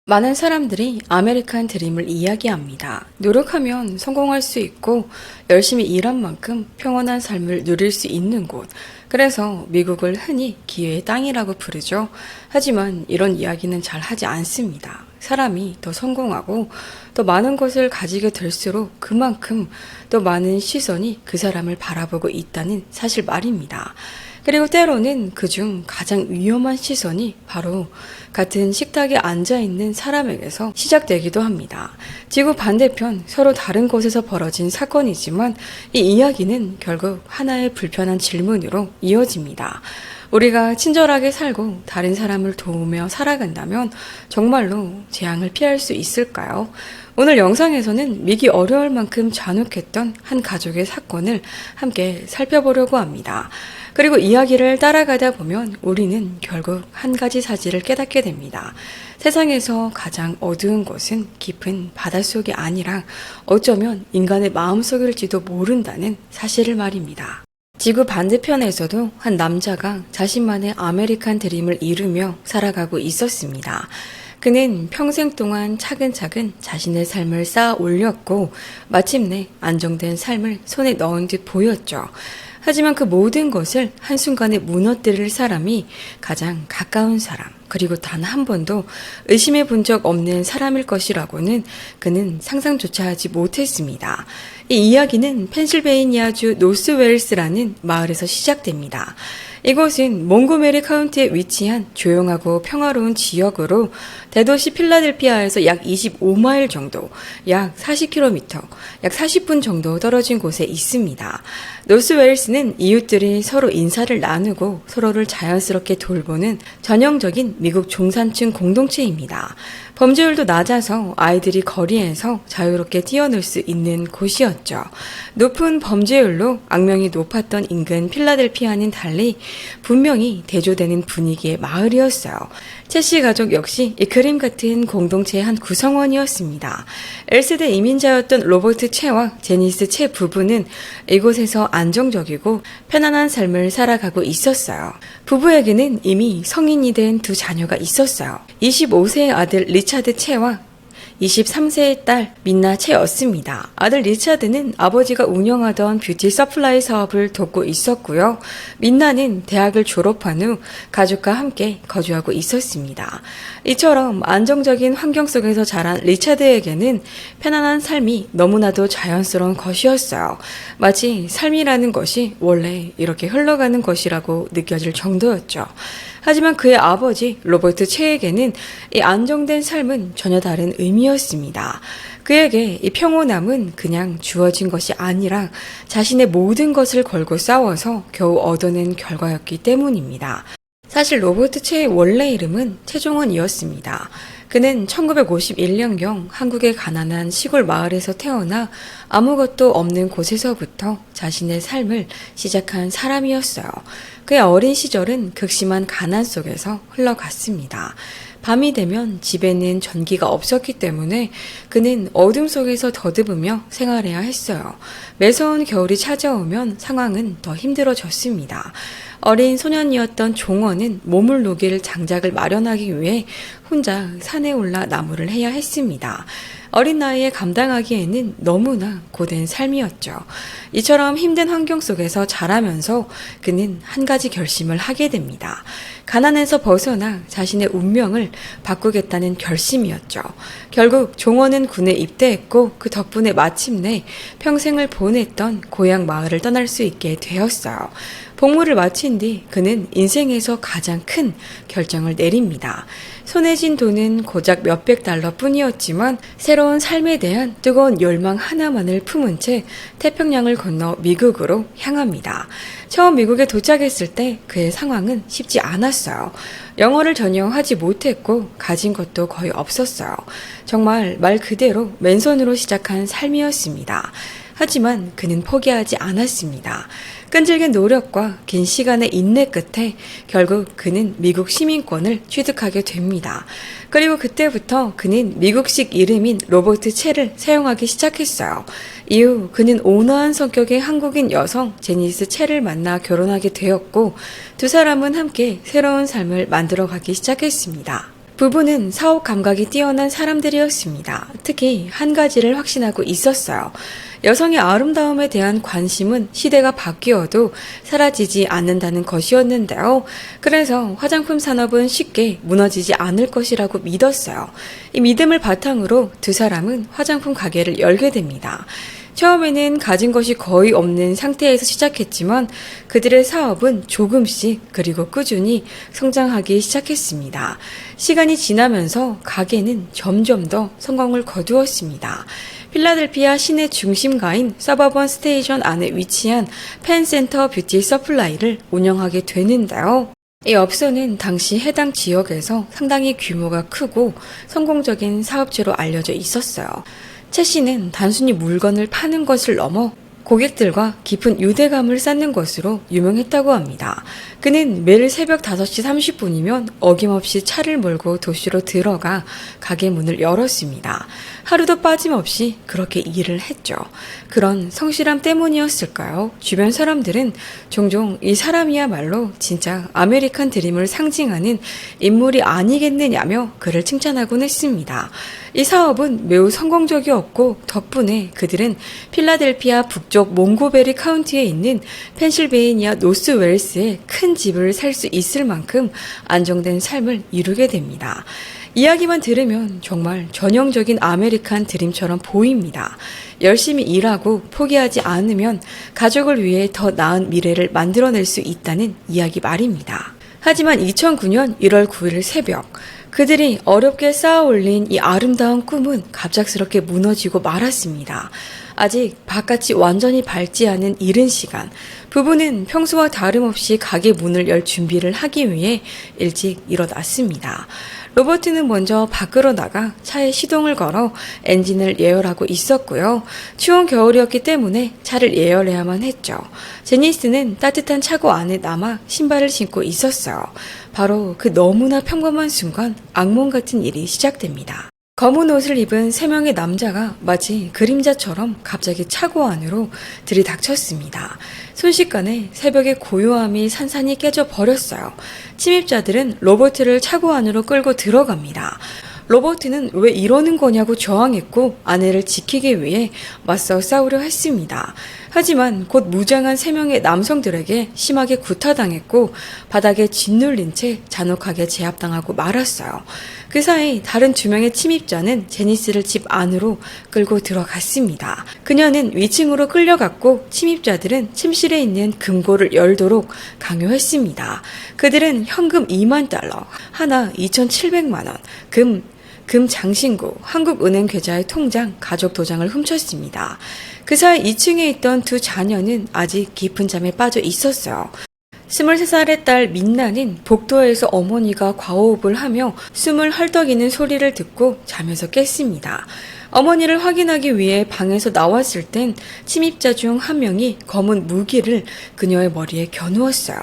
많은 사람들이 아메리칸 드림을 이야기합니다. 노력하면 성공할 수 있고 열심히 일한 만큼 평온한 삶을 누릴 수 있는 곳. 그래서 미국을 흔히 기회의 땅이라고 부르죠. 하지만 이런 이야기는 잘 하지 않습니다. 사람이 더 성공하고 더 많은 것을 가지게 될수록 그만큼 더 많은 시선이 그 사람을 바라보고 있다는 사실 말입니다. 그리고 때로는 그중 가장 위험한 시선이 바로 같은 식탁에 앉아있는 사람에게서 시작되기도 합니다. 지구 반대편 서로 다른 곳에서 벌어진 사건이지만 이 이야기는 결국 하나의 불편한 질문으로 이어집니다. 우리가 친절하게 살고 다른 사람을 도우며 살아간다면 정말로 재앙을 피할 수 있을까요? 오늘 영상에서는 믿기 어려울 만큼 잔혹했던 한 가족의 사건을 함께 살펴보려고 합니다. 그리고 이야기를 따라가다 보면 우리는 결국 한 가지 사실을 깨닫게 됩니다. 세상에서 가장 어두운 곳은 깊은 바닷속이 아니라 어쩌면 인간의 마음속일지도 모른다는 사실을 말입니다. 지구 반대편에서도 한 남자가 자신만의 아메리칸 드림을 이루며 살아가고 있었습니다. 그는 평생 동안 차근차근 자신의 삶을 쌓아 올렸고 마침내 안정된 삶을 손에 넣은 듯 보였죠. 하지만 그 모든 것을 한순간에 무너뜨릴 사람이 가장 가까운 사람, 그리고 단 한 번도 의심해 본 적 없는 사람일 것이라고는 그는 상상조차 하지 못했습니다. 이 이야기는 펜실베이니아주 노스웨일스라는 마을에서 시작됩니다. 이곳은 몽고메리 카운티에 위치한 조용하고 평화로운 지역으로 대도시 필라델피아에서 약 25마일 정도, 약 40km, 약 40분 정도 떨어진 곳에 있습니다. 노스웨일스는 이웃들이 서로 인사를 나누고 서로를 자연스럽게 돌보는 전형적인 미국 중산층 공동체입니다. 범죄율도 낮아서 아이들이 거리에서 자유롭게 뛰어놀 수 있는 곳이었죠. 높은 범죄율로 악명이 높았던 인근 필라델피아는 달리 분명히 대조되는 분위기의 마을이었어요. 채씨 가족 역시 이 그림 같은 공동체의 한 구성원이었습니다. 1세대 이민자였던 로버트 채와 제니스 채 부부는 이곳에서 안정적이고 편안한 삶을 살아가고 있었어요. 부부에게는 이미 성인이 된 두 자녀가 있었어요. 25세의 아들 리차드 채와 23세의 딸 민나 채였습니다. 아들 리차드는 아버지가 운영하던 뷰티 서플라이 사업을 돕고 있었고요. 민나는 대학을 졸업한 후 가족과 함께 거주하고 있었습니다. 이처럼 안정적인 환경 속에서 자란 리차드에게는 편안한 삶이 너무나도 자연스러운 것이었어요. 마치 삶이라는 것이 원래 이렇게 흘러가는 것이라고 느껴질 정도였죠. 하지만 그의 아버지 로버트 채에게는 이 안정된 삶은 전혀 다른 의미였습니다. 그에게 이 평온함은 그냥 주어진 것이 아니라 자신의 모든 것을 걸고 싸워서 겨우 얻어낸 결과였기 때문입니다. 사실 로버트 채의 원래 이름은 최종원이었습니다. 그는 1951년경 한국의 가난한 시골 마을에서 태어나 아무것도 없는 곳에서부터 자신의 삶을 시작한 사람이었어요. 그의 어린 시절은 극심한 가난 속에서 흘러갔습니다. 밤이 되면 집에는 전기가 없었기 때문에 그는 어둠 속에서 더듬으며 생활해야 했어요. 매서운 겨울이 찾아오면 상황은 더 힘들어졌습니다. 어린 소년이었던 종원은 몸을 녹일 장작을 마련하기 위해 혼자 산에 올라 나무를 해야 했습니다. 어린 나이에 감당하기에는 너무나 고된 삶이었죠. 이처럼 힘든 환경 속에서 자라면서 그는 한 가지 결심을 하게 됩니다. 가난에서 벗어나 자신의 운명을 바꾸겠다는 결심이었죠. 결국 종원은 군에 입대했고 그 덕분에 마침내 평생을 보냈던 고향 마을을 떠날 수 있게 되었어요. 복무를 마친 뒤 그는 인생에서 가장 큰 결정을 내립니다. 손에 쥔 돈은 고작 몇백 달러 뿐이었지만 새로운 삶에 대한 뜨거운 열망 하나만을 품은 채 태평양을 건너 미국으로 향합니다. 처음 미국에 도착했을 때 그의 상황은 쉽지 않았어요. 영어를 전혀 하지 못했고 가진 것도 거의 없었어요. 정말 말 그대로 맨손으로 시작한 삶이었습니다. 하지만 그는 포기하지 않았습니다. 끈질긴 노력과 긴 시간의 인내 끝에 결국 그는 미국 시민권을 취득하게 됩니다. 그리고 그때부터 그는 미국식 이름인 로버트 채를 사용하기 시작했어요. 이후 그는 온화한 성격의 한국인 여성 제니스 채를 만나 결혼하게 되었고 두 사람은 함께 새로운 삶을 만들어가기 시작했습니다. 부부는 사업 감각이 뛰어난 사람들이었습니다. 특히 한 가지를 확신하고 있었어요. 여성의 아름다움에 대한 관심은 시대가 바뀌어도 사라지지 않는다는 것이었는데요. 그래서 화장품 산업은 쉽게 무너지지 않을 것이라고 믿었어요. 이 믿음을 바탕으로 두 사람은 화장품 가게를 열게 됩니다. 처음에는 가진 것이 거의 없는 상태에서 시작했지만 그들의 사업은 조금씩 그리고 꾸준히 성장하기 시작했습니다. 시간이 지나면서 가게는 점점 더 성공을 거두었습니다. 필라델피아 시내 중심가인 서버번 스테이션 안에 위치한 펜센터 뷰티 서플라이를 운영하게 되는데요. 이 업소는 당시 해당 지역에서 상당히 규모가 크고 성공적인 사업체로 알려져 있었어요. 최 씨는 단순히 물건을 파는 것을 넘어 고객들과 깊은 유대감을 쌓는 것으로 유명했다고 합니다. 그는 매일 새벽 5시 30분이면 어김없이 차를 몰고 도시로 들어가 가게 문을 열었습니다. 하루도 빠짐없이 그렇게 일을 했죠. 그런 성실함 때문이었을까요? 주변 사람들은 종종 이 사람이야말로 진짜 아메리칸 드림을 상징하는 인물이 아니겠느냐며 그를 칭찬하곤 했습니다. 이 사업은 매우 성공적이었고 덕분에 그들은 필라델피아 북쪽 몽고베리 카운티에 있는 펜실베이니아 노스웰스에 큰 집을 살 수 있을 만큼 안정된 삶을 이루게 됩니다. 이야기만 들으면 정말 전형적인 아메리칸 드림처럼 보입니다. 열심히 일하고 포기하지 않으면 가족을 위해 더 나은 미래를 만들어낼 수 있다는 이야기 말입니다. 하지만 2009년 1월 9일 새벽, 그들이 어렵게 쌓아올린 이 아름다운 꿈은 갑작스럽게 무너지고 말았습니다. 아직 바깥이 완전히 밝지 않은 이른 시간, 부부는 평소와 다름없이 가게 문을 열 준비를 하기 위해 일찍 일어났습니다. 로버트는 먼저 밖으로 나가 차에 시동을 걸어 엔진을 예열하고 있었고요. 추운 겨울이었기 때문에 차를 예열해야만 했죠. 제니스는 따뜻한 차고 안에 남아 신발을 신고 있었어요. 바로 그 너무나 평범한 순간 악몽 같은 일이 시작됩니다. 검은 옷을 입은 3명의 남자가 마치 그림자처럼 갑자기 차고 안으로 들이닥쳤습니다. 순식간에 새벽의 고요함이 산산이 깨져 버렸어요. 침입자들은 로버트를 차고 안으로 끌고 들어갑니다. 로버트는 왜 이러는 거냐고 저항했고 아내를 지키기 위해 맞서 싸우려 했습니다. 하지만 곧 무장한 3명의 남성들에게 심하게 구타당했고 바닥에 짓눌린 채 잔혹하게 제압당하고 말았어요. 그 사이 다른 2명의 침입자는 제니스를 집 안으로 끌고 들어갔습니다. 그녀는 위층으로 끌려갔고 침입자들은 침실에 있는 금고를 열도록 강요했습니다. 그들은 현금 2만 달러, 하나 2,700만 원, 금 장신구, 한국은행 계좌의 통장, 가족 도장을 훔쳤습니다. 그 사이 2층에 있던 2 자녀는 아직 깊은 잠에 빠져 있었어요. 23살의 딸 민나는 복도에서 어머니가 과호흡을 하며 숨을 헐떡이는 소리를 듣고 잠에서 깼습니다. 어머니를 확인하기 위해 방에서 나왔을 땐 침입자 중 한 명이 검은 무기를 그녀의 머리에 겨누었어요.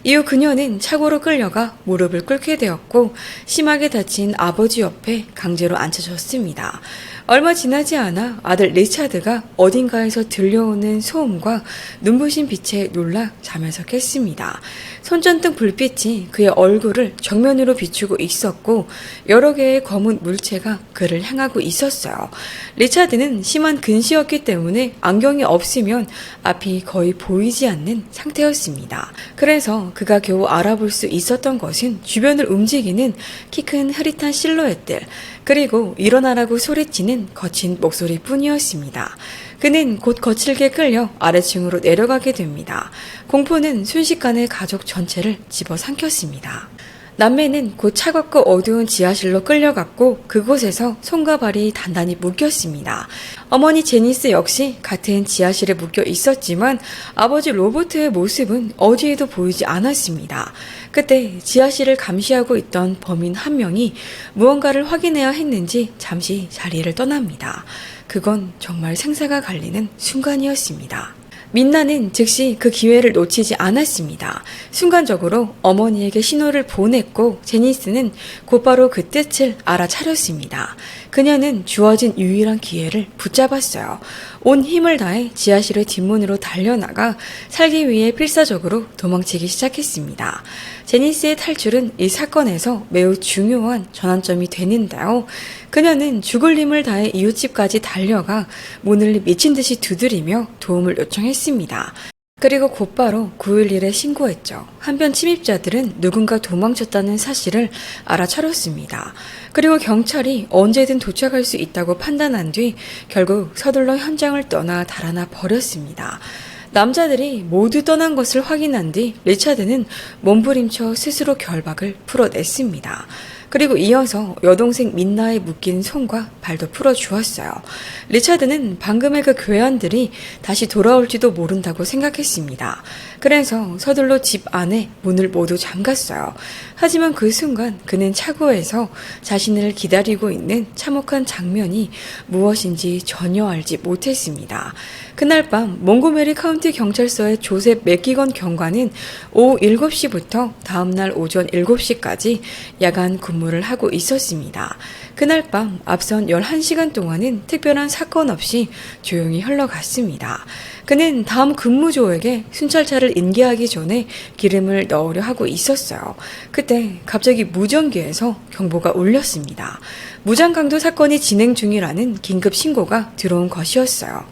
이후 그녀는 차고로 끌려가 무릎을 꿇게 되었고 심하게 다친 아버지 옆에 강제로 앉혀졌습니다. 얼마 지나지 않아 아들 리차드가 어딘가에서 들려오는 소음과 눈부신 빛에 놀라 잠에서 깼습니다. 손전등 불빛이 그의 얼굴을 정면으로 비추고 있었고 여러 개의 검은 물체가 그를 향하고 있었어요. 리차드는 심한 근시였기 때문에 안경이 없으면 앞이 거의 보이지 않는 상태였습니다. 그래서 그가 겨우 알아볼 수 있었던 것은 주변을 움직이는 키 큰 흐릿한 실루엣들, 그리고 일어나라고 소리치는 거친 목소리뿐이었습니다. 그는 곧 거칠게 끌려 아래층으로 내려가게 됩니다. 공포는 순식간에 가족 전체를 집어삼켰습니다. 남매는 곧 차갑고 어두운 지하실로 끌려갔고 그곳에서 손과 발이 단단히 묶였습니다. 어머니 제니스 역시 같은 지하실에 묶여 있었지만 아버지 로버트의 모습은 어디에도 보이지 않았습니다. 그때 지하실을 감시하고 있던 범인 한 명이 무언가를 확인해야 했는지 잠시 자리를 떠납니다. 그건 정말 생사가 갈리는 순간이었습니다. 민나는 즉시 그 기회를 놓치지 않았습니다. 순간적으로 어머니에게 신호를 보냈고 제니스는 곧바로 그 뜻을 알아차렸습니다. 그녀는 주어진 유일한 기회를 붙잡았어요. 온 힘을 다해 지하실의 뒷문으로 달려나가 살기 위해 필사적으로 도망치기 시작했습니다. 제니스의 탈출은 이 사건에서 매우 중요한 전환점이 되는데요. 그녀는 죽을 힘을 다해 이웃집까지 달려가 문을 미친 듯이 두드리며 도움을 요청했습니다. 그리고 곧바로 911에 신고했죠. 한편 침입자들은 누군가 도망쳤다는 사실을 알아차렸습니다. 그리고 경찰이 언제든 도착할 수 있다고 판단한 뒤 결국 서둘러 현장을 떠나 달아나 버렸습니다. 남자들이 모두 떠난 것을 확인한 뒤 리차드는 몸부림쳐 스스로 결박을 풀어냈습니다. 그리고 이어서 여동생 민나의 묶인 손과 발도 풀어주었어요. 리차드는 방금의 그 괴한들이 다시 돌아올지도 모른다고 생각했습니다. 그래서 서둘러 집 안에 문을 모두 잠갔어요. 하지만 그 순간 그는 차고에서 자신을 기다리고 있는 참혹한 장면이 무엇인지 전혀 알지 못했습니다. 그날 밤 몽고메리 카운티 경찰서의 조셉 맥기건 경관은 오후 7시부터 다음날 오전 7시까지 야간 근무를 하고 있었습니다. 그날 밤 앞선 11시간 동안은 특별한 사건 없이 조용히 흘러갔습니다. 그는 다음 근무조에게 순찰차를 인계하기 전에 기름을 넣으려 하고 있었어요. 그때 갑자기 무전기에서 경보가 울렸습니다. 무장강도 사건이 진행 중이라는 긴급 신고가 들어온 것이었어요.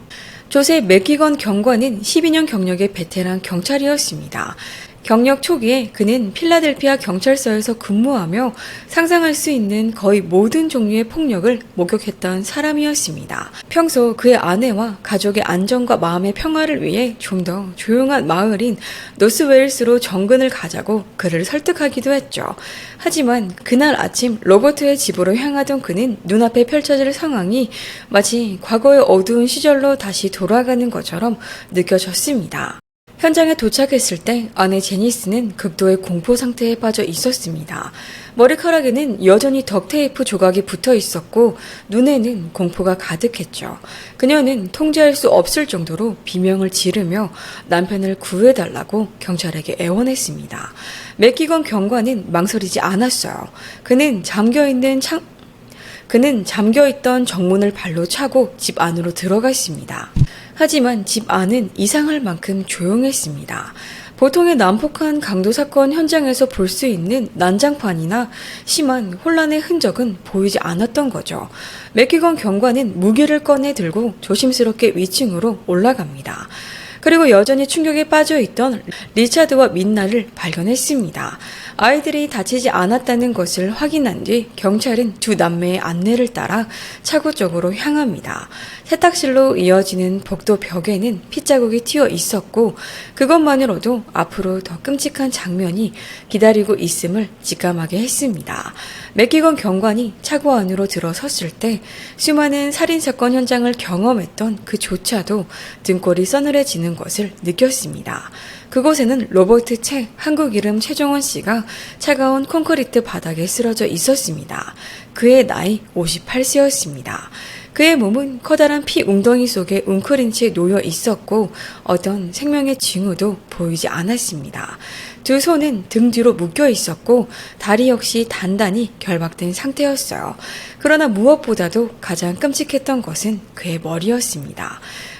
조셉 맥기건 경관은 12년 경력의 베테랑 경찰이었습니다. 경력 초기에 그는 필라델피아 경찰서에서 근무하며 상상할 수 있는 거의 모든 종류의 폭력을 목격했던 사람이었습니다. 평소 그의 아내와 가족의 안전과 마음의 평화를 위해 좀 더 조용한 마을인 노스웨일스로 정근을 가자고 그를 설득하기도 했죠. 하지만 그날 아침 로버트의 집으로 향하던 그는 눈앞에 펼쳐질 상황이 마치 과거의 어두운 시절로 다시 돌아가는 것처럼 느껴졌습니다. 현장에 도착했을 때 아내 제니스는 극도의 공포 상태에 빠져 있었습니다. 머리카락에는 여전히 덕테이프 조각이 붙어 있었고 눈에는 공포가 가득했죠. 그녀는 통제할 수 없을 정도로 비명을 지르며 남편을 구해달라고 경찰에게 애원했습니다. 맥기건 경관은 망설이지 않았어요. 그는 잠겨있던 정문을 발로 차고 집 안으로 들어갔습니다. 하지만 집 안은 이상할 만큼 조용했습니다. 보통의 난폭한 강도 사건 현장에서 볼 수 있는 난장판이나 심한 혼란의 흔적은 보이지 않았던 거죠. 맥기건 경관은 무기를 꺼내 들고 조심스럽게 위층으로 올라갑니다. 그리고 여전히 충격에 빠져있던 리차드와 민나를 발견했습니다. 아이들이 다치지 않았다는 것을 확인한 뒤 경찰은 두 남매의 안내를 따라 차고 쪽으로 향합니다. 세탁실로 이어지는 복도 벽에는 핏자국이 튀어 있었고 그것만으로도 앞으로 더 끔찍한 장면이 기다리고 있음을 직감하게 했습니다. 맥기건 경관이 차고 안으로 들어섰을 때 수많은 살인사건 현장을 경험했던 그조차도 등골이 서늘해지는 것을 느꼈습니다. 그곳에는 로버트 채, 한국 이름 최종원 씨가 차가운 콘크리트 바닥에 쓰러져 있었습니다. 그의 나이 58세였습니다. 그의 몸은 커다란 피 웅덩이 속에 웅크린 채 놓여 있었고 어떤 생명의 징후도 보이지 않았습니다. 두 손은 등 뒤로 묶여 있었고 다리 역시 단단히 결박된 상태였어요. 그러나 무엇보다도 가장 끔찍했던 것은 그의 머리였습니다.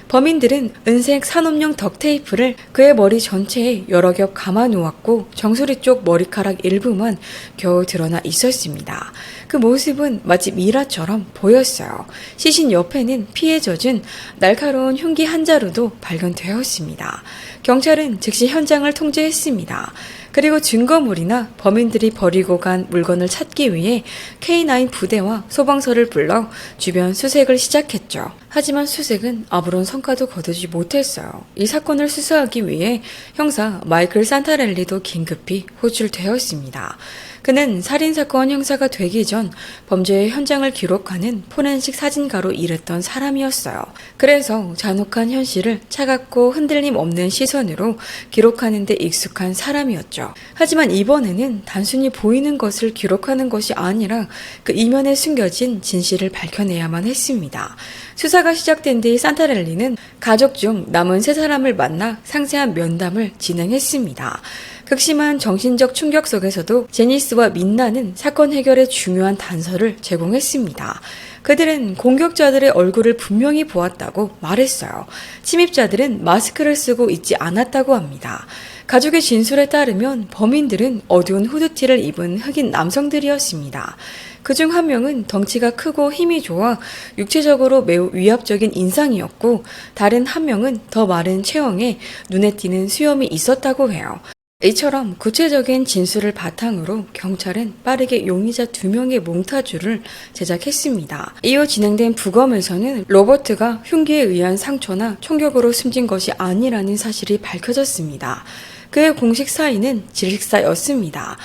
범인들은 은색 산업용 덕테이프를 그의 머리 전체에 여러 겹 감아 놓았고 정수리 쪽 머리카락 일부만 겨우 드러나 있었습니다. 그 모습은 마치 미라처럼 보였어요. 시신 옆에는 피에 젖은 날카로운 흉기 한 자루도 발견되었습니다. 경찰은 즉시 현장을 통제했습니다. 그리고 증거물이나 범인들이 버리고 간 물건을 찾기 위해 K9 부대와 소방서를 불러 주변 수색을 시작했죠. 하지만 수색은 아무런 성과도 거두지 못했어요. 이 사건을 수사하기 위해 형사 마이클 산타렐리도 긴급히 호출되었습니다. 그는 살인사건 형사가 되기 전 범죄의 현장을 기록하는 포렌식 사진가로 일했던 사람이었어요. 그래서 잔혹한 현실을 차갑고 흔들림 없는 시선으로 기록하는 데 익숙한 사람이었죠. 하지만 이번에는 단순히 보이는 것을 기록하는 것이 아니라 그 이면에 숨겨진 진실을 밝혀내야만 했습니다. 수사가 시작된 뒤 산타렐리는 가족 중 남은 3사람을 만나 상세한 면담을 진행했습니다. 극심한 정신적 충격 속에서도 제니스와 민나는 사건 해결에 중요한 단서를 제공했습니다. 그들은 공격자들의 얼굴을 분명히 보았다고 말했어요. 침입자들은 마스크를 쓰고 있지 않았다고 합니다. 가족의 진술에 따르면 범인들은 어두운 후드티를 입은 흑인 남성들이었습니다. 그중 한 명은 덩치가 크고 힘이 좋아 육체적으로 매우 위압적인 인상이었고, 다른 한 명은 더 마른 체형에 눈에 띄는 수염이 있었다고 해요. 이처럼 구체적인 진술을 바탕으로 경찰은 빠르게 용의자 2명의 몽타주를 제작했습니다. 이후 진행된 부검에서는 로버트가 흉기에 의한 상처나 총격으로 숨진 것이 아니라는 사실이 밝혀졌습니다. 그의 공식 사인은 질식사였습니다.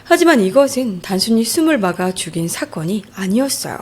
하지만 이것은 단순히 숨을 막아 죽인 사건이 아니었어요.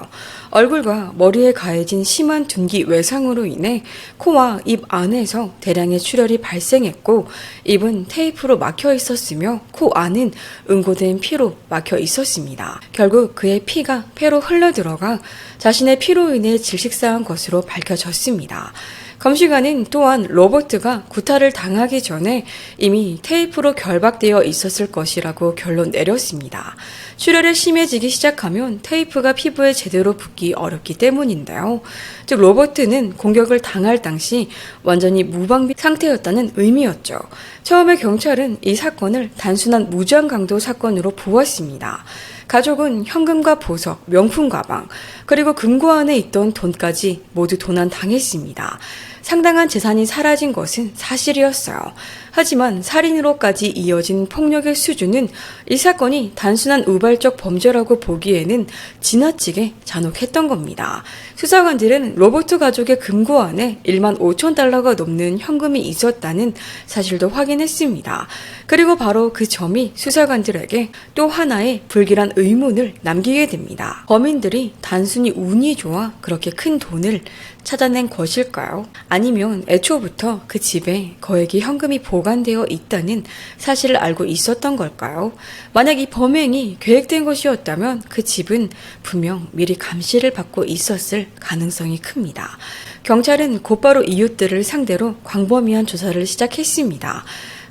얼굴과 머리에 가해진 심한 둔기 외상으로 인해 코와 입 안에서 대량의 출혈이 발생했고, 입은 테이프로 막혀 있었으며 코 안은 응고된 피로 막혀 있었습니다. 결국 그의 피가 폐로 흘러들어가 자신의 피로 인해 질식사한 것으로 밝혀졌습니다. 검시관은 또한 로버트가 구타를 당하기 전에 이미 테이프로 결박되어 있었을 것이라고 결론 내렸습니다. 출혈이 심해지기 시작하면 테이프가 피부에 제대로 붙기 어렵기 때문인데요. 즉 로버트는 공격을 당할 당시 완전히 무방비 상태였다는 의미였죠. 처음에 경찰은 이 사건을 단순한 무장강도 사건으로 보았습니다. 가족은 현금과 보석, 명품 가방, 그리고 금고 안에 있던 돈까지 모두 도난당했습니다. 상당한 재산이 사라진 것은 사실이었어요. 하지만 살인으로까지 이어진 폭력의 수준은 이 사건이 단순한 우발적 범죄라고 보기에는 지나치게 잔혹했던 겁니다. 수사관들은 로버트 가족의 금고 안에 15,000달러가 넘는 현금이 있었다는 사실도 확인했습니다. 그리고 바로 그 점이 수사관들에게 또 하나의 불길한 의문을 남기게 됩니다. 범인들이 단순히 운이 좋아 그렇게 큰 돈을 찾아낸 것일까요? 아니면 애초부터 그 집에 거액의 현금이 보관되어 있다는 사실을 알고 있었던 걸까요? 만약 이 범행이 계획된 것이었다면 그 집은 분명 미리 감시를 받고 있었을 가능성이 큽니다. 경찰은 곧바로 이웃들을 상대로 광범위한 조사를 시작했습니다.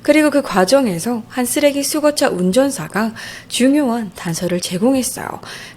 그리고 그 과정에서 한 쓰레기 수거차 운전사가 중요한 단서를 제공했어요.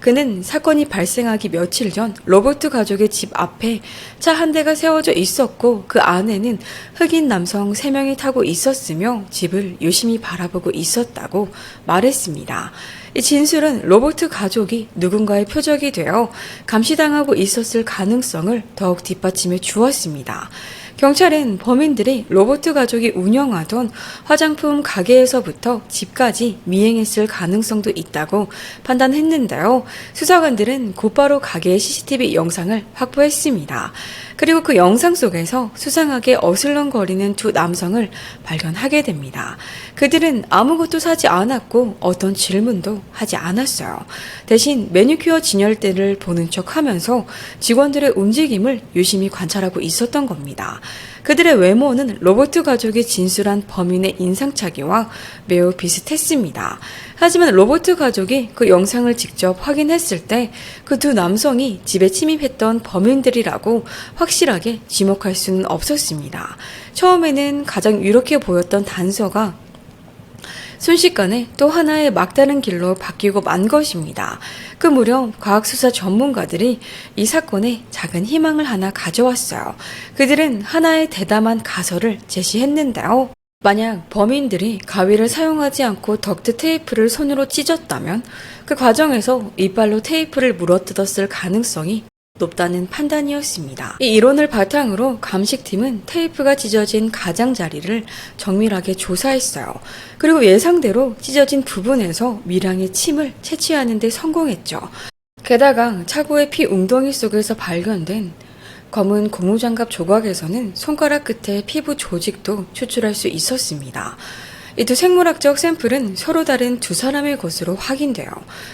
그는 사건이 발생하기 며칠 전 로버트 가족의 집 앞에 차 한 대가 세워져 있었고, 그 안에는 흑인 남성 3명이 타고 있었으며 집을 유심히 바라보고 있었다고 말했습니다. 이 진술은 로버트 가족이 누군가의 표적이 되어 감시당하고 있었을 가능성을 더욱 뒷받침해 주었습니다. 경찰은 범인들이 로버트 가족이 운영하던 화장품 가게에서부터 집까지 미행했을 가능성도 있다고 판단했는데요. 수사관들은 곧바로 가게의 CCTV 영상을 확보했습니다. 그리고 그 영상 속에서 수상하게 어슬렁거리는 2 남성을 발견하게 됩니다. 그들은 아무것도 사지 않았고 어떤 질문도 하지 않았어요. 대신 매니큐어 진열대를 보는 척하면서 직원들의 움직임을 유심히 관찰하고 있었던 겁니다. 그들의 외모는 로버트 가족이 진술한 범인의 인상착의와 매우 비슷했습니다. 하지만 로버트 가족이 그 영상을 직접 확인했을 때 그 2 남성이 집에 침입했던 범인들이라고 확실하게 지목할 수는 없었습니다. 처음에는 가장 유력해 보였던 단서가 순식간에 또 하나의 막다른 길로 바뀌고 만 것입니다. 그 무렵 과학수사 전문가들이 이 사건에 작은 희망을 하나 가져왔어요. 그들은 하나의 대담한 가설을 제시했는데요. 만약 범인들이 가위를 사용하지 않고 덕트 테이프를 손으로 찢었다면 그 과정에서 이빨로 테이프를 물어뜯었을 가능성이 높다는 판단이었습니다. 이 이론을 바탕으로 감식팀은 테이프가 찢어진 가장자리를 정밀하게 조사했어요. 그리고 예상대로 찢어진 부분에서 미량의 침을 채취하는 데 성공했죠. 게다가 차고의 피 웅덩이 속에서 발견된 검은 고무장갑 조각에서는 손가락 끝에 피부 조직도 추출할 수 있었습니다. 이 두 생물학적 샘플은 서로 다른 두 사람의 것으로 확인돼요.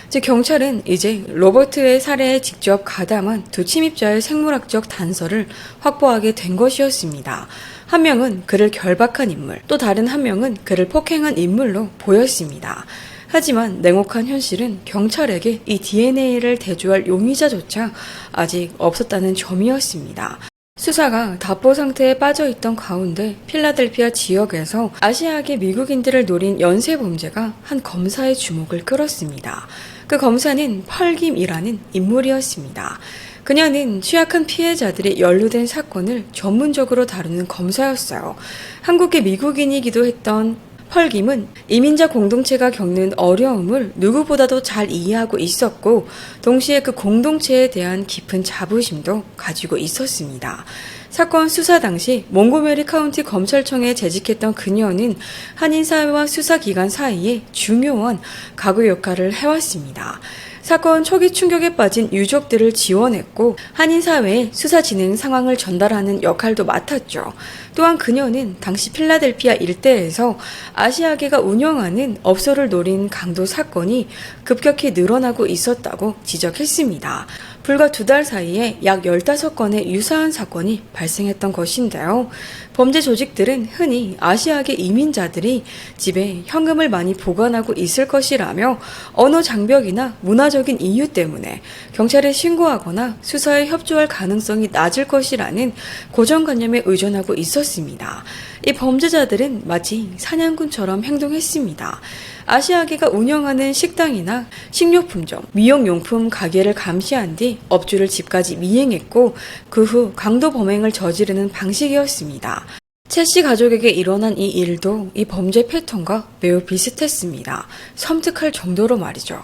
즉 경찰은 이제 로버트의 살해에 직접 가담한 두 침입자의 생물학적 단서를 확보하게 된 것이었습니다. 한 명은 그를 결박한 인물, 또 다른 한 명은 그를 폭행한 인물로 보였습니다. 하지만 냉혹한 현실은 경찰에게 이 DNA를 대조할 용의자조차 아직 없었다는 점이었습니다. 수사가 답보 상태에 빠져있던 가운데 필라델피아 지역에서 아시아계 미국인들을 노린 연쇄 범죄가 한 검사의 주목을 끌었습니다. 그 검사는 펄김이라는 인물이었습니다. 그녀는 취약한 피해자들이 연루된 사건을 전문적으로 다루는 검사였어요. 한국계 미국인이기도 했던 펄김은 이민자 공동체가 겪는 어려움을 누구보다도 잘 이해하고 있었고 동시에 그 공동체에 대한 깊은 자부심도 가지고 있었습니다. 사건 수사 당시 몽고메리 카운티 검찰청에 재직했던 그녀는 한인사회와 수사기관 사이에 중요한 가구 역할을 해왔습니다. 사건 초기 충격에 빠진 유족들을 지원했고 한인사회에 수사 진행 상황을 전달하는 역할도 맡았죠. 또한 그녀는 당시 필라델피아 일대에서 아시아계가 운영하는 업소를 노린 강도 사건이 급격히 늘어나고 있었다고 지적했습니다. 불과 2달 사이에 약 15건의 유사한 사건이 발생했던 것인데요. 범죄 조직들은 흔히 아시아계 이민자들이 집에 현금을 많이 보관하고 있을 것이라며 언어 장벽이나 문화적인 이유 때문에 경찰에 신고하거나 수사에 협조할 가능성이 낮을 것이라는 고정관념에 의존하고 있었습니다. 이 범죄자들은 마치 사냥꾼처럼 행동했습니다. 아시아계가 운영하는 식당이나 식료품점, 미용용품 가게를 감시한 뒤 업주를 집까지 미행했고 그 후 강도 범행을 저지르는 방식이었습니다. 채씨 가족에게 일어난 이 일도 이 범죄 패턴과 매우 비슷했습니다. 섬뜩할 정도로 말이죠.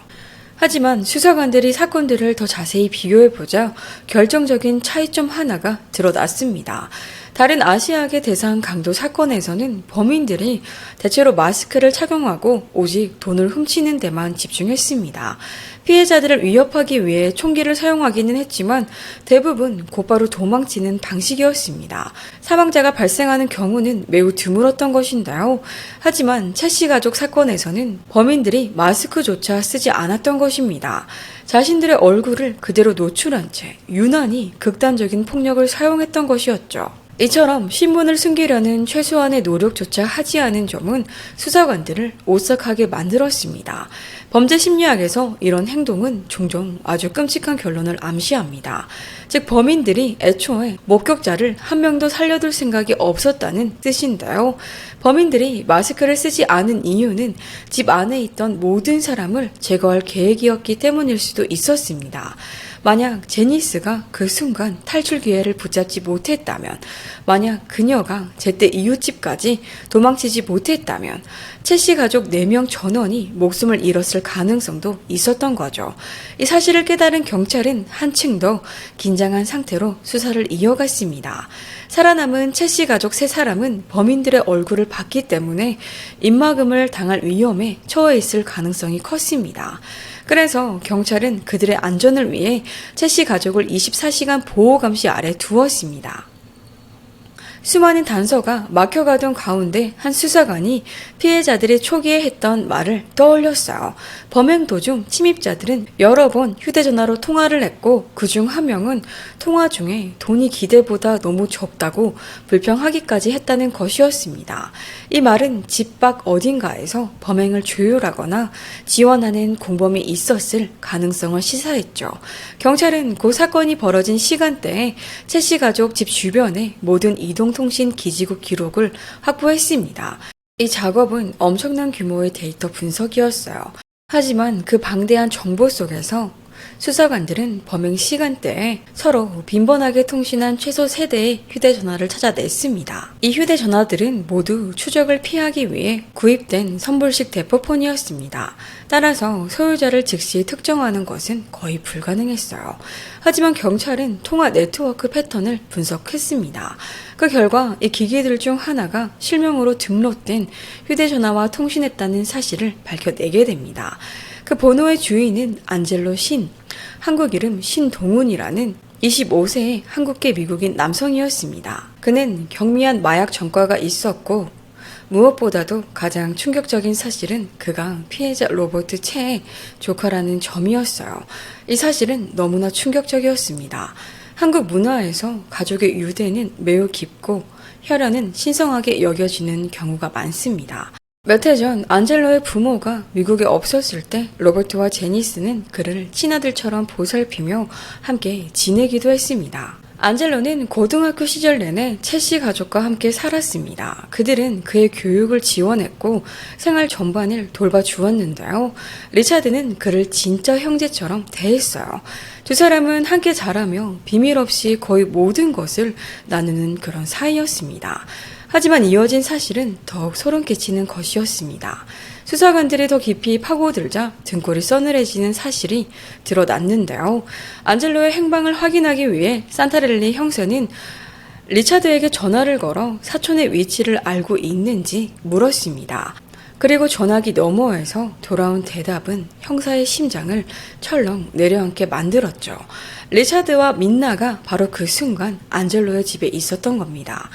하지만 수사관들이 사건들을 더 자세히 비교해보자 결정적인 차이점 하나가 드러났습니다. 다른 아시아계 대상 강도 사건에서는 범인들이 대체로 마스크를 착용하고 오직 돈을 훔치는 데만 집중했습니다. 피해자들을 위협하기 위해 총기를 사용하기는 했지만 대부분 곧바로 도망치는 방식이었습니다. 사망자가 발생하는 경우는 매우 드물었던 것인데요. 하지만 채씨 가족 사건에서는 범인들이 마스크조차 쓰지 않았던 것입니다. 자신들의 얼굴을 그대로 노출한 채 유난히 극단적인 폭력을 사용했던 것이었죠. 이처럼 신분을 숨기려는 최소한의 노력조차 하지 않은 점은 수사관들을 오싹하게 만들었습니다. 범죄 심리학에서 이런 행동은 종종 아주 끔찍한 결론을 암시합니다. 즉 범인들이 애초에 목격자를 한 명도 살려둘 생각이 없었다는 뜻인데요. 범인들이 마스크를 쓰지 않은 이유는 집 안에 있던 모든 사람을 제거할 계획이었기 때문일 수도 있었습니다. 만약 제니스가 그 순간 탈출 기회를 붙잡지 못했다면, 만약 그녀가 제때 이웃집까지 도망치지 못했다면 채씨 가족 4명 전원이 목숨을 잃었을 가능성도 있었던 거죠. 이 사실을 깨달은 경찰은 한층 더 긴장한 상태로 수사를 이어갔습니다. 살아남은 채씨 가족 3사람은 범인들의 얼굴을 봤기 때문에 입막음을 당할 위험에 처해 있을 가능성이 컸습니다. 그래서 경찰은 그들의 안전을 위해 채씨 가족을 24시간 보호 감시 아래 두었습니다. 수많은 단서가 막혀가던 가운데 한 수사관이 피해자들이 초기에 했던 말을 떠올렸어요. 범행 도중 침입자들은 여러 번 휴대전화로 통화를 했고 그중 한 명은 통화 중에 돈이 기대보다 너무 적다고 불평하기까지 했다는 것이었습니다. 이 말은 집 밖 어딘가에서 범행을 조율하거나 지원하는 공범이 있었을 가능성을 시사했죠. 경찰은 그 사건이 벌어진 시간대에 채씨 가족 집 주변의 모든 이동통신 기지국 기록을 확보했습니다. 이 작업은 엄청난 규모의 데이터 분석이었어요. 하지만 그 방대한 정보 속에서 수사관들은 범행 시간대에 서로 빈번하게 통신한 최소 3대의 휴대전화를 찾아냈습니다. 이 휴대전화들은 모두 추적을 피하기 위해 구입된 선불식 대포폰이었습니다. 따라서 소유자를 즉시 특정하는 것은 거의 불가능했어요. 하지만 경찰은 통화 네트워크 패턴을 분석했습니다. 그 결과 이 기기들 중 하나가 실명으로 등록된 휴대전화와 통신했다는 사실을 밝혀내게 됩니다. 그 번호의 주인은 안젤로 신, 한국 이름 신동훈이라는 25세의 한국계 미국인 남성이었습니다. 그는 경미한 마약 전과가 있었고 무엇보다도 가장 충격적인 사실은 그가 피해자 로버트 채의 조카라는 점이었어요. 이 사실은 너무나 충격적이었습니다. 한국 문화에서 가족의 유대는 매우 깊고 혈연은 신성하게 여겨지는 경우가 많습니다. 몇 해 전 안젤로의 부모가 미국에 없었을 때 로버트와 제니스는 그를 친아들처럼 보살피며 함께 지내기도 했습니다. 안젤로는 고등학교 시절 내내 채씨 가족과 함께 살았습니다. 그들은 그의 교육을 지원했고 생활 전반을 돌봐주었는데요. 리차드는 그를 진짜 형제처럼 대했어요. 두 사람은 함께 자라며 비밀 없이 거의 모든 것을 나누는 그런 사이였습니다. 하지만 이어진 사실은 더욱 소름 끼치는 것이었습니다. 수사관들이 더 깊이 파고들자 등골이 서늘해지는 사실이 드러났는데요. 안젤로의 행방을 확인하기 위해 산타렐리 형사는 리차드에게 전화를 걸어 사촌의 위치를 알고 있는지 물었습니다. 그리고 전화기 너머에서 돌아온 대답은 형사의 심장을 철렁 내려앉게 만들었죠. 리차드와 민나가 바로 그 순간 안젤로의 집에 있었던 겁니다.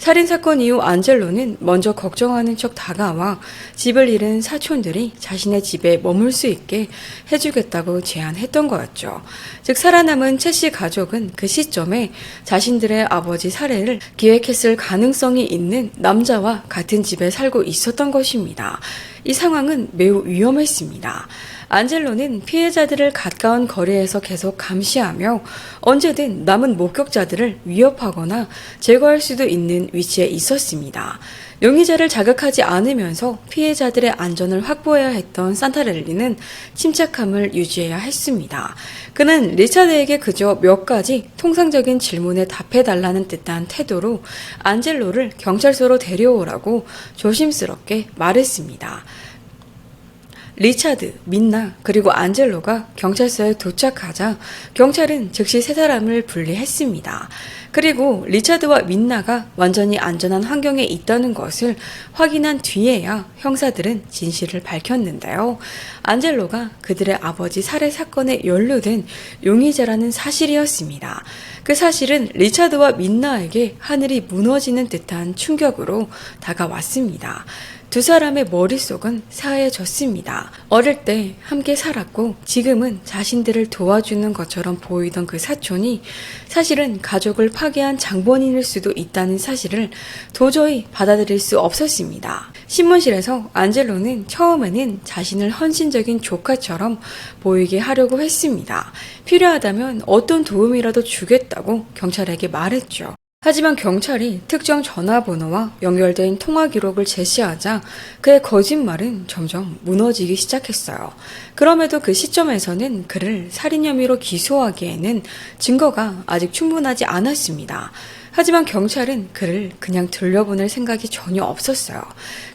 살인사건 이후 안젤로는 먼저 걱정하는 척 다가와 집을 잃은 사촌들이 자신의 집에 머물 수 있게 해주겠다고 제안했던 거였죠. 즉 살아남은 채씨 가족은 그 시점에 자신들의 아버지 살해를 기획했을 가능성이 있는 남자와 같은 집에 살고 있었던 것입니다. 이 상황은 매우 위험했습니다. 안젤로는 피해자들을 가까운 거리에서 계속 감시하며 언제든 남은 목격자들을 위협하거나 제거할 수도 있는 위치에 있었습니다. 용의자를 자극하지 않으면서 피해자들의 안전을 확보해야 했던 산타렐리는 침착함을 유지해야 했습니다. 그는 리차드에게 그저 몇 가지 통상적인 질문에 답해달라는 듯한 태도로 안젤로를 경찰서로 데려오라고 조심스럽게 말했습니다. 리차드, 민나, 그리고 안젤로가 경찰서에 도착하자 경찰은 즉시 세 사람을 분리했습니다. 그리고 리차드와 민나가 완전히 안전한 환경에 있다는 것을 확인한 뒤에야 형사들은 진실을 밝혔는데요. 안젤로가 그들의 아버지 살해 사건에 연루된 용의자라는 사실이었습니다. 그 사실은 리차드와 민나에게 하늘이 무너지는 듯한 충격으로 다가왔습니다. 두 사람의 머릿속은 새하얘졌습니다. 어릴 때 함께 살았고 지금은 자신들을 도와주는 것처럼 보이던 그 사촌이 사실은 가족을 파괴한 장본인일 수도 있다는 사실을 도저히 받아들일 수 없었습니다. 신문실에서 안젤로는 처음에는 자신을 헌신적인 조카처럼 보이게 하려고 했습니다. 필요하다면 어떤 도움이라도 주겠다고 경찰에게 말했죠. 하지만 경찰이 특정 전화번호와 연결된 통화 기록을 제시하자 그의 거짓말은 점점 무너지기 시작했어요. 그럼에도 그 시점에서는 그를 살인 혐의로 기소하기에는 증거가 아직 충분하지 않았습니다. 하지만 경찰은 그를 그냥 들려보낼 생각이 전혀 없었어요.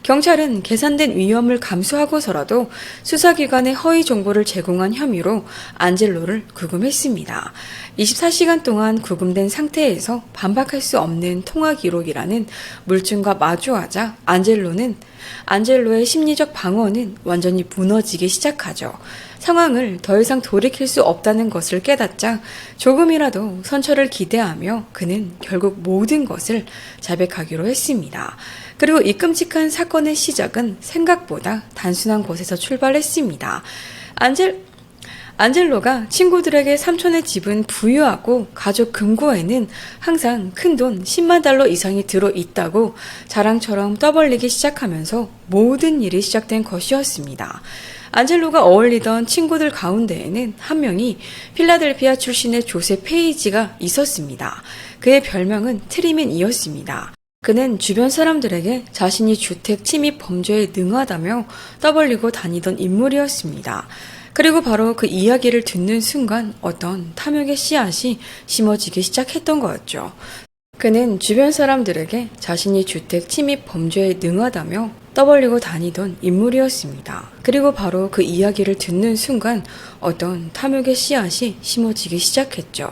경찰은 계산된 위험을 감수하고서라도 수사기관에 허위 정보를 제공한 혐의로 안젤로를 구금했습니다. 24시간 동안 구금된 상태에서 반박할 수 없는 통화 기록이라는 물증과 마주하자 안젤로의 심리적 방어는 완전히 무너지기 시작하죠. 상황을 더 이상 돌이킬 수 없다는 것을 깨닫자 조금이라도 선처를 기대하며 그는 결국 모든 것을 자백하기로 했습니다. 그리고 이 끔찍한 사건의 시작은 생각보다 단순한 곳에서 출발했습니다. 안젤로가 친구들에게 삼촌의 집은 부유하고 가족 금고에는 항상 큰돈 10만 달러 이상이 들어있다고 자랑처럼 떠벌리기 시작하면서 모든 일이 시작된 것이었습니다. 안젤로가 어울리던 친구들 가운데에는 한 명이 필라델피아 출신의 조세 페이지가 있었습니다. 그의 별명은 트리맨이었습니다. 그는 주변 사람들에게 자신이 주택 침입 범죄에 능하다며 떠벌리고 다니던 인물이었습니다. 그리고 바로 그 이야기를 듣는 순간 어떤 탐욕의 씨앗이 심어지기 시작했던 거였죠. 그는 주변 사람들에게 자신이 주택 침입 범죄에 능하다며 떠벌리고 다니던 인물이었습니다. 그리고 바로 그 이야기를 듣는 순간 어떤 탐욕의 씨앗이 심어지기 시작했죠.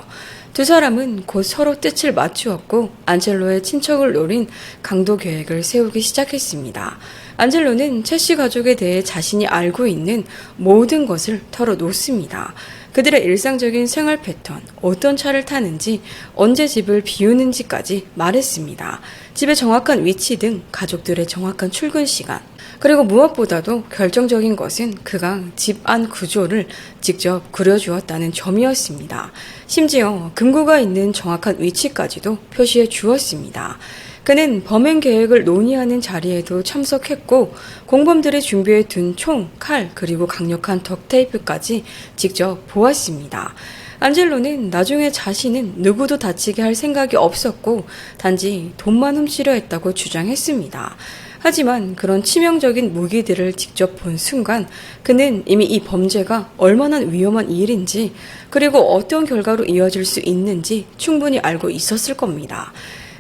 두 사람은 곧 서로 뜻을 맞추었고 안젤로의 친척을 노린 강도 계획을 세우기 시작했습니다. 안젤로는 채씨 가족에 대해 자신이 알고 있는 모든 것을 털어놓습니다. 그들의 일상적인 생활 패턴, 어떤 차를 타는지, 언제 집을 비우는지까지 말했습니다. 집의 정확한 위치 등 가족들의 정확한 출근 시간, 그리고 무엇보다도 결정적인 것은 그가 집 안 구조를 직접 그려주었다는 점이었습니다. 심지어 금고가 있는 정확한 위치까지도 표시해 주었습니다. 그는 범행 계획을 논의하는 자리에도 참석했고 공범들이 준비해 둔 총, 칼, 그리고 강력한 덕테이프까지 직접 보았습니다. 안젤로는 나중에 자신은 누구도 다치게 할 생각이 없었고 단지 돈만 훔치려 했다고 주장했습니다. 하지만 그런 치명적인 무기들을 직접 본 순간 그는 이미 이 범죄가 얼마나 위험한 일인지 그리고 어떤 결과로 이어질 수 있는지 충분히 알고 있었을 겁니다.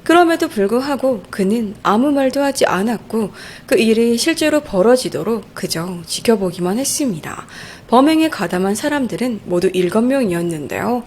그럼에도 불구하고 그는 아무 말도 하지 않았고 그 일이 실제로 벌어지도록 그저 지켜보기만 했습니다. 범행에 가담한 사람들은 모두 7명이었는데요.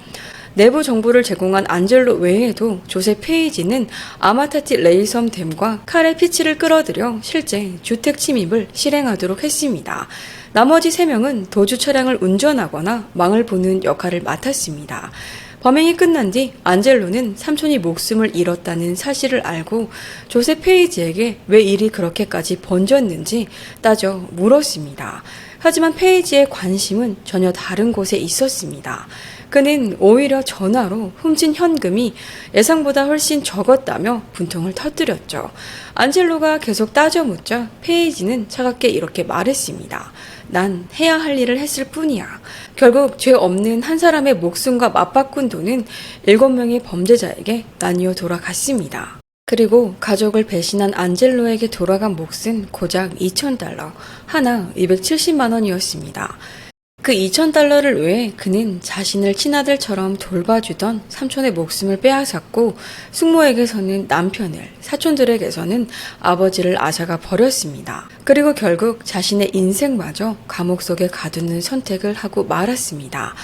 내부 정보를 제공한 안젤로 외에도 조셉 페이지는 아마타티 레이섬 댐과 칼의 피치를 끌어들여 실제 주택 침입을 실행하도록 했습니다. 나머지 3명은 도주 차량을 운전하거나 망을 보는 역할을 맡았습니다. 범행이 끝난 뒤 안젤로는 삼촌이 목숨을 잃었다는 사실을 알고 조셉 페이지에게 왜 일이 그렇게까지 번졌는지 따져 물었습니다. 하지만 페이지의 관심은 전혀 다른 곳에 있었습니다. 그는 오히려 전화로 훔친 현금이 예상보다 훨씬 적었다며 분통을 터뜨렸죠. 안젤로가 계속 따져 묻자 페이지는 차갑게 이렇게 말했습니다. 난 해야 할 일을 했을 뿐이야. 결국 죄 없는 한 사람의 목숨과 맞바꾼 돈은 7명의 범죄자에게 나뉘어 돌아갔습니다. 그리고 가족을 배신한 안젤로에게 돌아간 몫은 고작 $2,000, 하나 270만 원이었습니다. 그 $2,000를 위해 그는 자신을 친아들처럼 돌봐주던 삼촌의 목숨을 빼앗았고 숙모에게서는 남편을, 사촌들에게서는 아버지를 앗아가 버렸습니다. 그리고 결국 자신의 인생마저 감옥 속에 가두는 선택을 하고 말았습니다.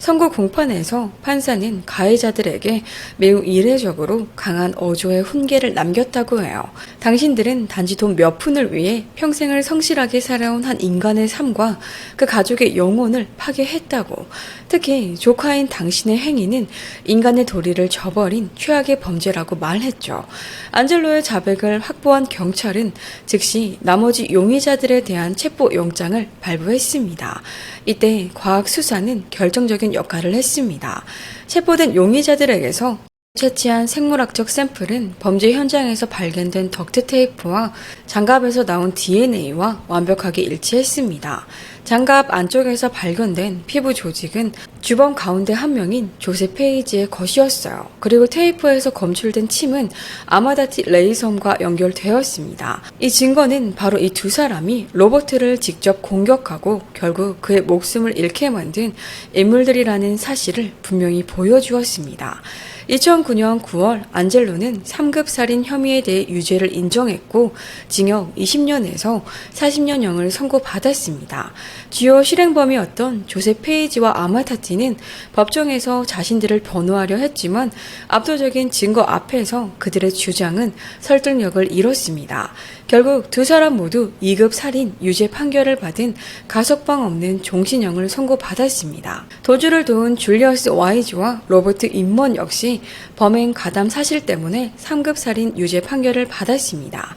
선고 공판에서 판사는 가해자들에게 매우 이례적으로 강한 어조의 훈계를 남겼다고 해요. 당신들은 단지 돈 몇 푼을 위해 평생을 성실하게 살아온 한 인간의 삶과 그 가족의 영혼을 파괴했다고. 특히 조카인 당신의 행위는 인간의 도리를 저버린 최악의 범죄라고 말했죠. 안젤로의 자백을 확보한 경찰은 즉시 나머지 용의자들에 대한 체포 영장을 발부했습니다. 이때 과학 수사는 결정적인 역할을 했습니다. 체포된 용의자들에게서 채취한 생물학적 샘플은 범죄 현장에서 발견된 덕트 테이프와 장갑에서 나온 DNA와 완벽하게 일치했습니다. 장갑 안쪽에서 발견된 피부 조직은 주범 가운데 한 명인 조셉 페이지의 것이었어요. 그리고 테이프에서 검출된 침은 아마다티 레이섬과 연결되었습니다. 이 증거는 바로 이 두 사람이 로버트를 직접 공격하고 결국 그의 목숨을 잃게 만든 인물들이라는 사실을 분명히 보여주었습니다. 2009년 9월 안젤로는 3급 살인 혐의에 대해 유죄를 인정했고 징역 20년에서 40년형을 선고받았습니다. 주요 실행범이었던 조셉 페이지와 아마타티는 법정에서 자신들을 변호하려 했지만 압도적인 증거 앞에서 그들의 주장은 설득력을 잃었습니다. 결국 두 사람 모두 2급 살인 유죄 판결을 받은 가석방 없는 종신형을 선고받았습니다. 도주를 도운 줄리어스 와이즈와 로버트 인먼 역시 범행 가담 사실 때문에 3급 살인 유죄 판결을 받았습니다.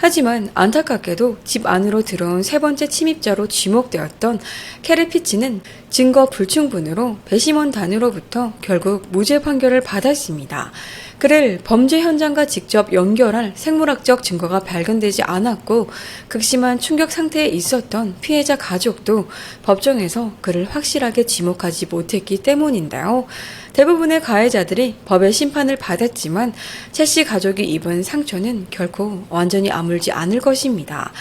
하지만 안타깝게도 집 안으로 들어온 세 번째 침입자로 지목되었던 캐리 피치는 증거 불충분으로 배심원단으로부터 결국 무죄 판결을 받았습니다. 그를 범죄 현장과 직접 연결할 생물학적 증거가 발견되지 않았고 극심한 충격 상태에 있었던 피해자 가족도 법정에서 그를 확실하게 지목하지 못했기 때문인데요. 대부분의 가해자들이 법의 심판을 받았지만 채씨 가족이 입은 상처는 결코 완전히 아물지 않을 것입니다.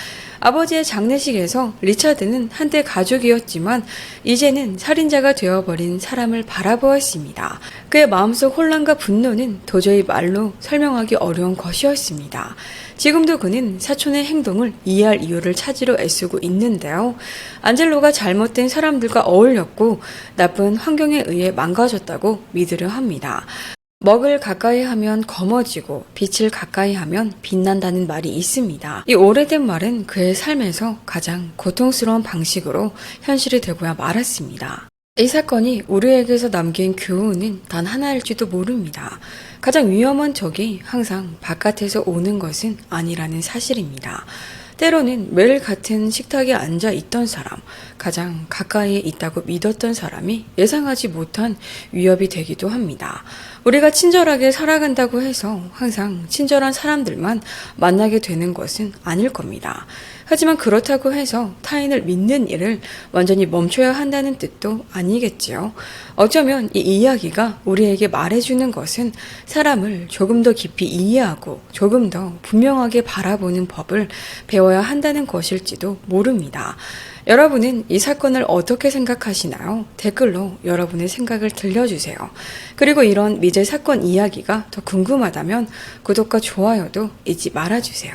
아버지의 장례식에서 리차드는 한때 가족이었지만 이제는 살인자가 되어버린 사람을 바라보았습니다. 그의 마음속 혼란과 분노는 도저히 말로 설명하기 어려운 것이었습니다. 지금도 그는 사촌의 행동을 이해할 이유를 찾으려 애쓰고 있는데요. 안젤로가 잘못된 사람들과 어울렸고 나쁜 환경에 의해 망가졌다고 믿으려 합니다. 먹을 가까이 하면 검어지고 빛을 가까이 하면 빛난다는 말이 있습니다. 이 오래된 말은 그의 삶에서 가장 고통스러운 방식으로 현실이 되고야 말았습니다. 이 사건이 우리에게서 남긴 교훈은 단 하나일지도 모릅니다. 가장 위험한 적이 항상 바깥에서 오는 것은 아니라는 사실입니다. 때로는 매일 같은 식탁에 앉아 있던 사람, 가장 가까이에 있다고 믿었던 사람이 예상하지 못한 위협이 되기도 합니다. 우리가 친절하게 살아간다고 해서 항상 친절한 사람들만 만나게 되는 것은 아닐 겁니다. 하지만 그렇다고 해서 타인을 믿는 일을 완전히 멈춰야 한다는 뜻도 아니겠지요. 어쩌면 이 이야기가 우리에게 말해주는 것은 사람을 조금 더 깊이 이해하고 조금 더 분명하게 바라보는 법을 배워야 한다는 것일지도 모릅니다. 여러분은 이 사건을 어떻게 생각하시나요? 댓글로 여러분의 생각을 들려주세요. 그리고 이런 미제 사건 이야기가 더 궁금하다면 구독과 좋아요도 잊지 말아주세요.